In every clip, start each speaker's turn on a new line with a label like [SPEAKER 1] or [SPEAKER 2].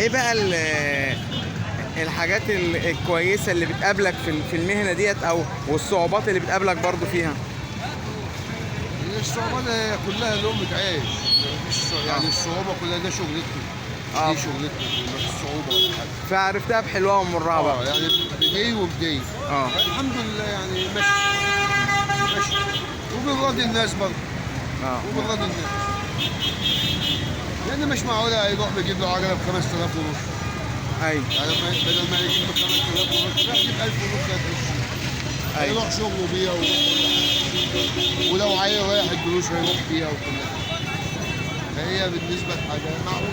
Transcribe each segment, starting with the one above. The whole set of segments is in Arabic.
[SPEAKER 1] ايه بقى الحاجات الكويسه اللي بتقابلك في المهنه ديت، او والصعوبات اللي بتقابلك برضو فيها؟
[SPEAKER 2] الصعوبات كلها لقمة عيش، يعني الصعوبة كلها ده شغلتنا. دي شغلتنا، مش صعوبة ولا حاجة.
[SPEAKER 1] فعرفتها بحلوها ومرها بقى.
[SPEAKER 2] يعني بدي وبدي. الحمد لله يعني ماشي وبنراضي الناس برضه. وبنراضي الناس. لأن مش معقولة يروح بيجيب له عجلة ب 5000 ونص.
[SPEAKER 1] ايوه.
[SPEAKER 2] يعني بدل ما يجيب ب 5000 ونص راح يجيب 1000 ونص هتمشي. هيروح شغله بيها ولو عايز رايح الدروس هيروح بيها وكل حاجة. فهي بالنسبة لحاجة معقولة.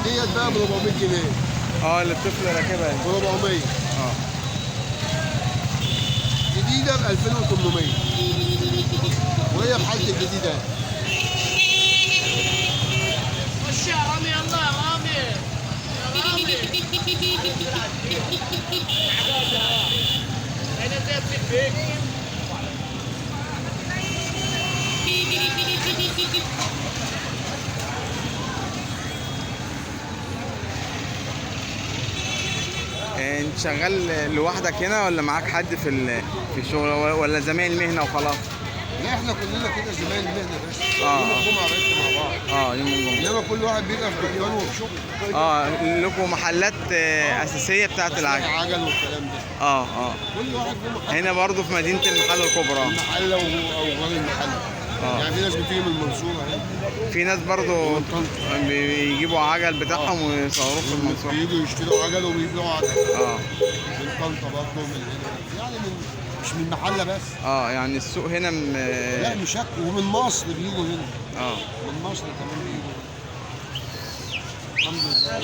[SPEAKER 2] ديت بقى ب 400 جنيه.
[SPEAKER 1] اللي الطفل راكبها
[SPEAKER 2] ب 400. جديدة ب 2800. وهي بحالة الجديدة.
[SPEAKER 3] خش يا رامي، يلا يا رامي يا رامي. انا زي فيك.
[SPEAKER 1] انت شغال لوحدك هنا ولا معاك حد في الشغل، ولا زمايل مهنه وخلاص؟
[SPEAKER 2] لا احنا كلنا كده زمايل مهنه بس. يوم الجمعه بس مع بعض.
[SPEAKER 1] يوم الجمعه.
[SPEAKER 2] انما كل واحد بيبقى في دكانه وفي شغله.
[SPEAKER 1] لكم محلات اساسيه بتاعت العجل.
[SPEAKER 2] العجل والكلام ده. كل واحد له محل.
[SPEAKER 1] هنا برضه في مدينه المحله الكبرى.
[SPEAKER 2] المحله او غير المحله. يعني في ناس بتيجي من المنصوره هنا.
[SPEAKER 1] في ناس برضه بيجيبوا عجل بتاعهم ويصوروه في المنصوره.
[SPEAKER 2] بييجوا يشتروا عجل وبيبيعوا عجل. من طنطا برضه من هنا. يعني مش من المحله بس.
[SPEAKER 1] يعني السوق هنا
[SPEAKER 2] لا مش ومن مصر بيجوا هنا. من مصر كمان بيجوا هنا. الحمد لله.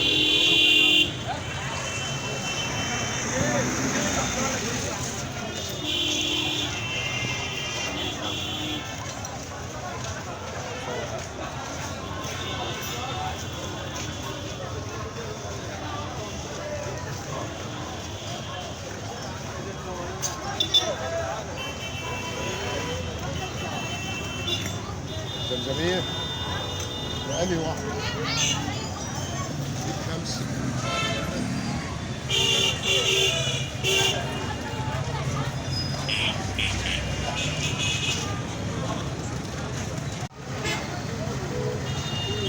[SPEAKER 2] زمزمية وأنهي واحدة؟ خمسة.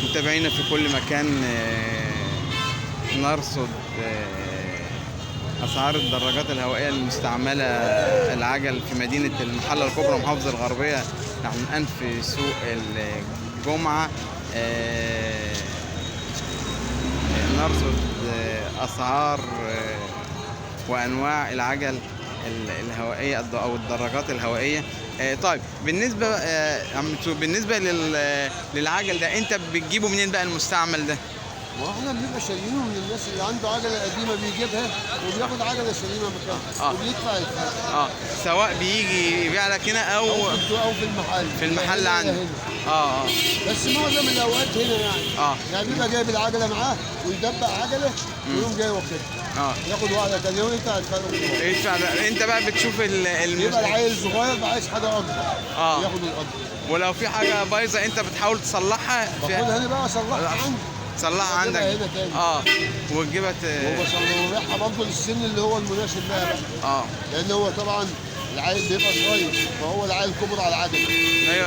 [SPEAKER 1] متابعينا في كل مكان نرصد أسعار الدراجات الهوائية المستعملة العجل في مدينة المحلة الكبرى محافظة الغربية. نحن الآن في سوق الجمعة نرصد أسعار وأنواع العجل الهوائية أو الدراجات الهوائية. طيب بالنسبة للعجل ده أنت بتجيبه منين بقى المستعمل ده؟
[SPEAKER 2] واحنا بنبقى شاريينه من الناس اللي عنده عجله قديمه بيجيبها وبياخد عجله سليمه مكانها وبيدفع الفرق.
[SPEAKER 1] سواء بيجي يبيع لك هنا او
[SPEAKER 2] في المحل.
[SPEAKER 1] في المحل عندك.
[SPEAKER 2] بس معظم الاوقات هنا يعني بيبقى جايب العجله معاه ويدبق عجله ويقوم جاي واخدها. ياخد واحده تانيه ويدفع الفرق.
[SPEAKER 1] انت بقى بتشوف
[SPEAKER 2] يبقى العيل الصغير عايز حاجه اكبر. ياخد الاكبر.
[SPEAKER 1] ولو في حاجه بايظه انت بتحاول تصلحها.
[SPEAKER 2] باخدها انا بقى اصلحها عندي.
[SPEAKER 1] تصلحها عندك
[SPEAKER 2] هنا تاني.
[SPEAKER 1] وتجيبها
[SPEAKER 2] وببيعها برضه للسن اللي هو المناسب لها بقى. لان هو طبعا العيل بيبقى صغير فهو العيل كبر على العجله.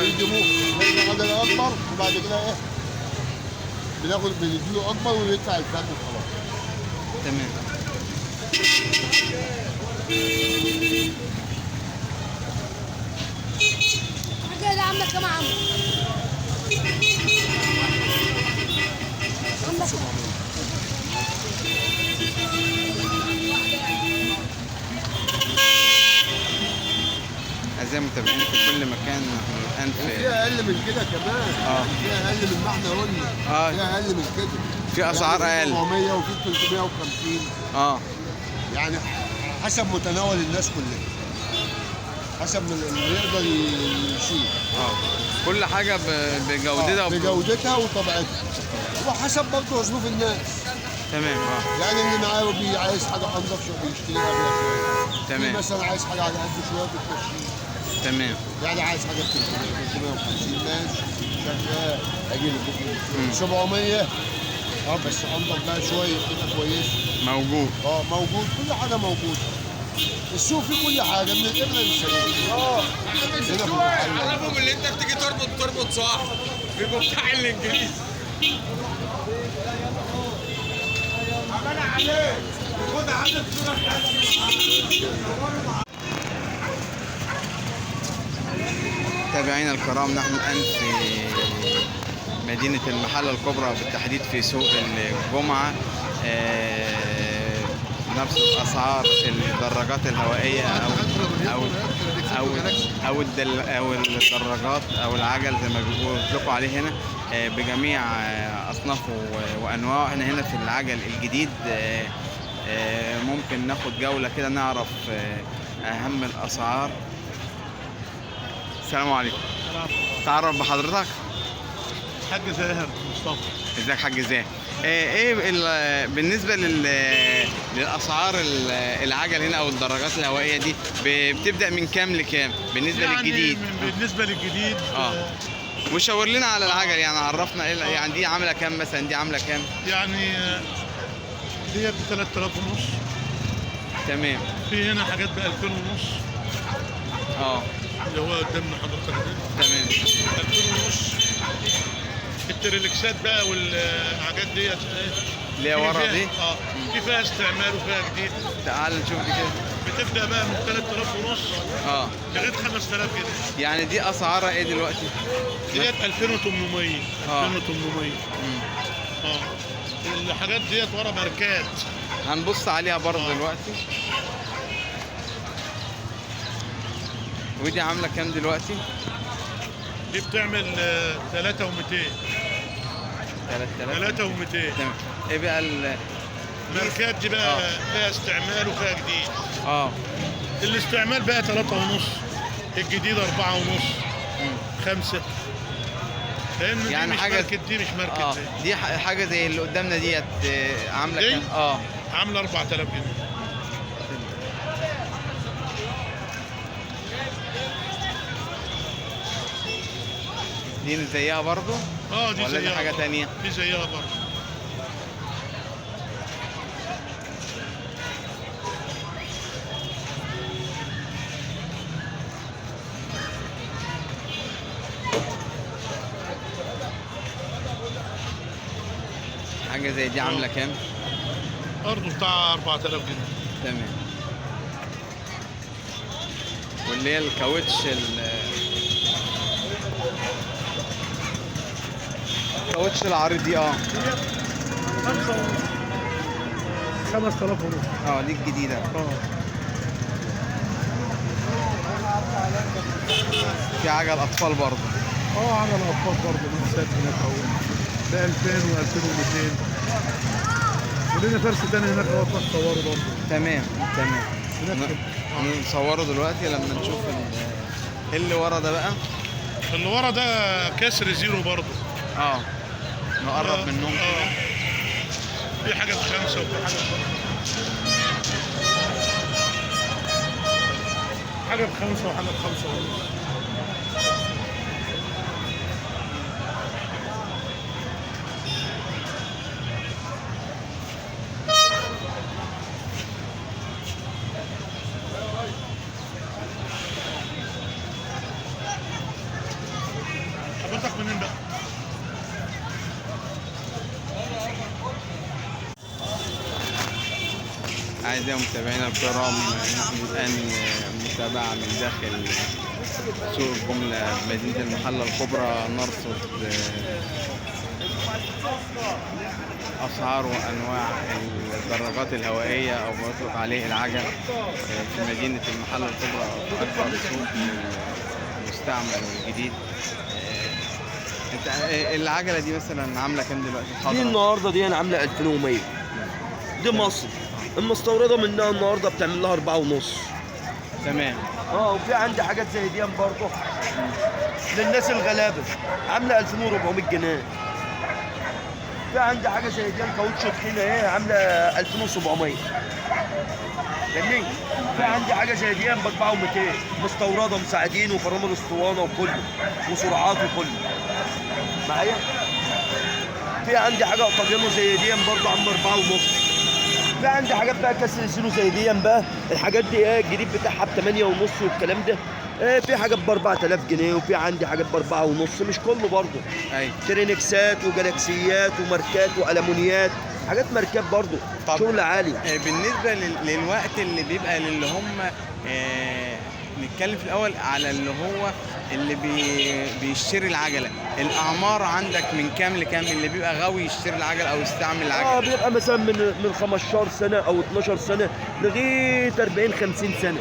[SPEAKER 2] بيجيبوه العجله اكبر وبعد كده بنديله اكبر ويدفع الفرق وخلاص.
[SPEAKER 1] تمام.
[SPEAKER 3] حاجه ده عامله كام عم؟
[SPEAKER 1] أعزائي المتابعين في كل مكان الآن
[SPEAKER 2] فيها أقل من كده كمان. فيها أقل من ما احنا قلنا. فيها أقل من كده.
[SPEAKER 1] في أسعار أقل.
[SPEAKER 2] 400 وفي 350. يعني حسب متناول الناس كلها. حسب اللي يقدر يشيل.
[SPEAKER 1] كل حاجة بجودتها
[SPEAKER 2] بجودتها وطبيعتها. وحسب برضه ظروف الناس.
[SPEAKER 1] تمام.
[SPEAKER 2] يعني اللي معاه عايز حاجه انضف شويه بيشتريها بيها شويه.
[SPEAKER 1] تمام.
[SPEAKER 2] مثلا عايز حاجه على قد شويه بتمشيه.
[SPEAKER 1] تمام.
[SPEAKER 2] يعني عايز حاجه ب 350 ماشي شغال، اجي لك 700 بس انضف بقى شويه كده كويس.
[SPEAKER 1] موجود.
[SPEAKER 2] موجود، كل حاجه موجوده. السوق فيه كل حاجه من الابره للسيارة.
[SPEAKER 3] عرفهم اللي انت بتيجي تربط صح بيبقوا بتاع الانجليزي. عمال عليك خد عدد صورة.
[SPEAKER 1] متابعينا الكرام، نحن الآن في مدينة المحلة الكبرى، بالتحديد في سوق الجمعة. نفس الأسعار الدراجات الهوائية أو الدراجات أو العجل زي ما بيطلقوا عليه هنا، بجميع أصنافه وأنواعه. احنا هنا في العجل الجديد. ممكن ناخد جولة كده نعرف أهم الأسعار. السلام عليكم. تعرف بحضرتك؟
[SPEAKER 4] حاج زاهر مصطفى.
[SPEAKER 1] ازيك حاج زاهر؟ ايه بالنسبه للاسعار العجل هنا او الدراجات الهوائيه دي، بتبدا من كام لكام بالنسبه
[SPEAKER 4] يعني
[SPEAKER 1] للجديد؟
[SPEAKER 4] بالنسبه للجديد
[SPEAKER 1] وشاور لنا على العجل، يعني عرفنا ايه يعني دي عامله كام مثلا، دي عامله كام؟
[SPEAKER 4] يعني دي ب 3000 ونص.
[SPEAKER 1] تمام.
[SPEAKER 4] في هنا حاجات ب 2000 ونص. اللي هو قدامنا حضرتك ده.
[SPEAKER 1] تمام.
[SPEAKER 4] 2000 ونص. التريلكسات بقى والحاجات ديت
[SPEAKER 1] اللي هي ورا دي؟
[SPEAKER 4] في فيها استعمال وفيها جديد.
[SPEAKER 1] تعال نشوف دي كده.
[SPEAKER 4] بتبدا بقى من 3000 ونص لغايه 5000 جنيه.
[SPEAKER 1] يعني دي اسعارها ايه دلوقتي؟
[SPEAKER 4] ديت 2800. 2800. الحاجات ديت ورا ماركات.
[SPEAKER 1] هنبص عليها برضه دلوقتي. ودي عامله كام دلوقتي؟
[SPEAKER 4] دي بتعمل 3200. 3200.
[SPEAKER 1] تمام. ايه بقى
[SPEAKER 4] الماركات دي بقى فيها استعمال وفيها جديد. الاستعمال بقى 3 ونص، الجديد 4 ونص، 5. لان
[SPEAKER 1] يعني
[SPEAKER 4] دي مش
[SPEAKER 1] حاجه
[SPEAKER 4] ماركت، دي مش ماركت.
[SPEAKER 1] دي حاجه زي اللي قدامنا ديت عامله كام؟
[SPEAKER 4] عامله 4000 جنيه.
[SPEAKER 1] دي زيها برضو؟
[SPEAKER 4] دي
[SPEAKER 1] ولا
[SPEAKER 4] زيها
[SPEAKER 1] دي حاجة تانية؟
[SPEAKER 4] دي زيها برضو.
[SPEAKER 1] حاجة زي دي عاملة كام؟
[SPEAKER 4] برضو بتاع 4000 جنيه.
[SPEAKER 1] تمام. واللي هي الكاوتش الكاوتش العريض دي
[SPEAKER 4] 5000 ونص.
[SPEAKER 1] دي الجديدة. في عجل أطفال برضه.
[SPEAKER 4] عجل أطفال برضه من سات هناك ب 2000 و2200. ولنا فرس تاني هناك نصوره برضه.
[SPEAKER 1] تمام. نصوره دلوقتي لما نشوف اللي ورا ده بقى.
[SPEAKER 4] اللي ورا ده كسر زيرو برضه.
[SPEAKER 1] نقرب منهم كده.
[SPEAKER 4] في حاجة ب5 وفي حاجة ب5 وحاجة ب5 ونص. حضرتك منين بقى؟
[SPEAKER 1] أعزائي متابعينا الكرام، نحن الآن متابعة من داخل سوق الجملة بمدينة المحلة الكبرى، نرصد أسعار وأنواع الدراجات الهوائية أو ما يطلق عليه العجل في مدينة المحلة الكبرى، أكبر سوق مستعمل والجديد. انت العجلة دي مثلا عاملة كام دلوقتي؟
[SPEAKER 5] دي النهارده دي انا عاملة 2100. دي مصر. المستوردة منها النهارده بتعمل لها 4 ونص.
[SPEAKER 1] تمام.
[SPEAKER 5] وفي عندي حاجات زي دي برضه للناس الغلابة، عاملة 2400 جنيه. في عندي حاجه زي دي كاوتش طحينه اهي عامله 2700. فاهمني؟ في عندي حاجه زي دي ب 4200 مستورده مساعدين وفرامل اسطوانه وكله وسرعات وكله. معايا؟ في عندي حاجه طاجنه زي دي برضه عامله 4 ونص. في عندي حاجات بقى كسر زيرو زي دي بقى، الحاجات دي ايه الجديد بتاعها ب 8 ونص والكلام ده. في حاجات ب 4000 جنيه وفي عندي حاجات ب 4 ونص، مش كله برضه.
[SPEAKER 1] ايوه.
[SPEAKER 5] ترينكسات وجلاكسيات وماركات والومنيات، حاجات ماركات برضه
[SPEAKER 1] طب
[SPEAKER 5] شغل عالي.
[SPEAKER 1] بالنسبه للوقت اللي بيبقى للي هم نتكلم في الاول على اللي هو اللي بيشتري العجله، الاعمار عندك من كام لكام اللي بيبقى غاوي يشتري العجله او يستعمل العجله؟
[SPEAKER 5] بيبقى مثلا من 15 سنه او 12 سنه لغايه 40 50 سنه.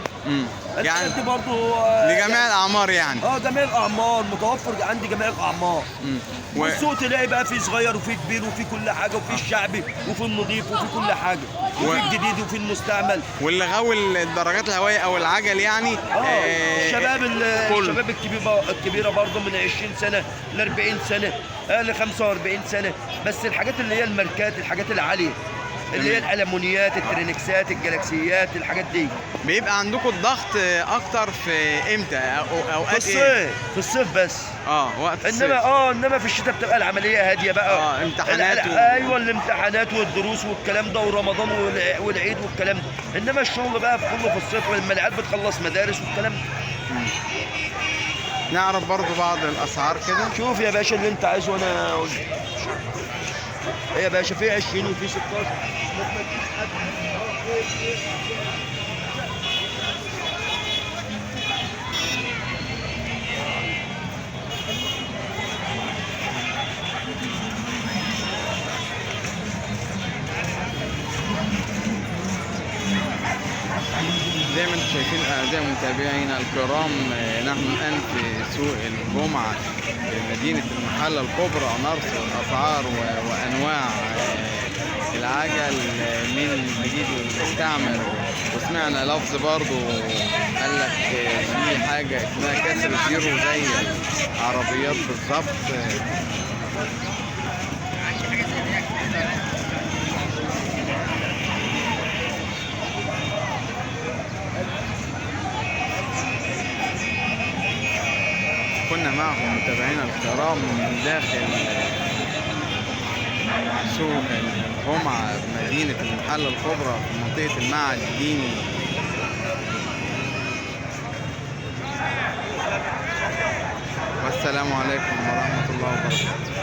[SPEAKER 1] يعني
[SPEAKER 5] دي برضه
[SPEAKER 1] لجميع الاعمار يعني.
[SPEAKER 5] جميع الاعمار متوفر عندي جميع الاعمار. والسوق تلاقي بقى في صغير وفي كبير وفي كل حاجه وفي الشعبي وفي النظيف وفي كل حاجه وفي الجديد وفي المستعمل.
[SPEAKER 1] واللي غاوي الدراجات الهوائيه او العجل يعني
[SPEAKER 5] الشباب الكبيره برضه من 20 سنه ل 40 سنه ل 45 سنه، بس الحاجات اللي هي الماركات الحاجات العاليه اللي هي الالمونيات الترينكسات الجلاكسيات الحاجات دي.
[SPEAKER 1] بيبقى عندكم الضغط اكتر في امتى اوقات
[SPEAKER 5] في الصيف في الصيف بس.
[SPEAKER 1] وقت الصيف.
[SPEAKER 5] انما في الشتاء بتبقى العمليه هاديه بقى.
[SPEAKER 1] امتحانات
[SPEAKER 5] ايوه الامتحانات والدروس والكلام ده ورمضان والعيد والكلام ده، انما الشغل بقى كله في الصيف لما العيال بتخلص مدارس والكلام ده.
[SPEAKER 1] نعرف برضو بعض الاسعار كده.
[SPEAKER 5] شوف يا باشا اللي انت عايزه وانا اقول لك. ايه يا باشا في 20 وفي 16.
[SPEAKER 1] زي ما انتم شايفين اعزائي متابعينا الكرام، نحن الان في سوق الجمعه في مدينه المحله الكبرى، نرصد الاسعار وانواع العجل من الجديد والمستعمل. وسمعنا لفظ برضو قال لك في حاجه اسمها كسر زيرو زي العربيات بالظبط. كنا معكم متابعينا الكرام من داخل سوق الجمعة بمدينة المحلة الكبرى في منطقة المعهد الديني. والسلام عليكم ورحمة الله وبركاته.